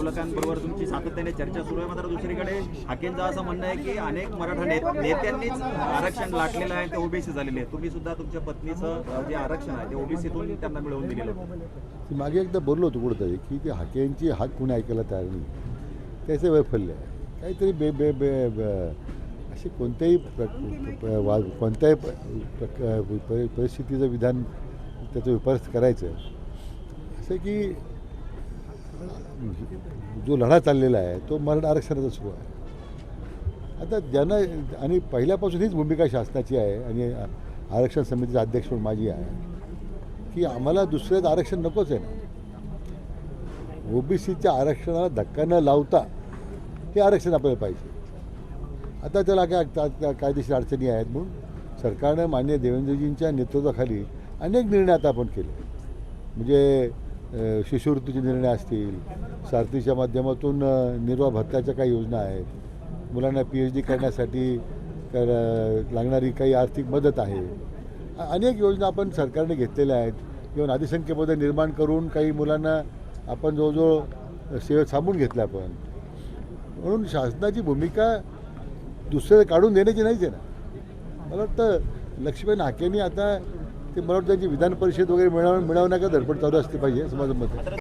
आंदोलकांबरोबर तुमची सातत्याने चर्चा सुरू आहे, मात्र दुसरीकडे हाकेंचं असं म्हणणं आहे की अनेक मराठा नेत्यांनीच आरक्षण लाटलेलं आहे, ते ओबीसी झालेले आहे. तुम्ही सुद्धा तुमच्या पत्नीचं जे आरक्षण आहे ते ओबीसीतून त्यांना मिळवून दिलेलं होतं. मागे एकदा बोललो होतो कुठंतरी की ते हाकेंची हाक कोणी ऐकायला तयार नाही, त्याचं वैफल्य आहे. काहीतरी बे बे बे अशी कोणत्याही परिस्थितीचं विधान त्याचं विपर्यास करायचं असं की जो लढा चाललेला आहे तो मराठा आरक्षणाचा सुरू आहे. आता ज्यांना आणि पहिल्यापासून हीच भूमिका शासनाची आहे आणि आरक्षण समितीचा अध्यक्ष म्हणून माझी आहे की आम्हाला दुसऱ्याच आरक्षण नकोच आहे ना. ओबीसीच्या आरक्षणाला धक्का न लावता हे आरक्षण आपल्याला पाहिजे. आता त्याला काय कायदेशीर अडचणी आहेत म्हणून सरकारनं माननीय देवेंद्रजींच्या नेतृत्वाखाली अनेक निर्णय आता आपण केले. म्हणजे शिष्यवृत्तीचे निर्णय असतील, सारथीच्या माध्यमातून निर्वाह भत्त्याच्या काही योजना आहेत, मुलांना PhD करण्यासाठी लागणारी काही आर्थिक मदत आहे, अनेक योजना आपण सरकारने घेतलेल्या आहेत. किंवा नातीसंख्येमध्ये निर्माण करून काही मुलांना आपण जवळजवळ सेवेत थांबून घेतल्या आपण. म्हणून शासनाची भूमिका दुसऱ्याला काढून देण्याची नाहीच आहे ना. मला वाटतं लक्ष्मीबाई हाकेंनी आता ते मला वाटतं त्यांची विधान परिषद वगैरे मिळवण्याचा धडपड चालू असली पाहिजे असं माझं मत आहे.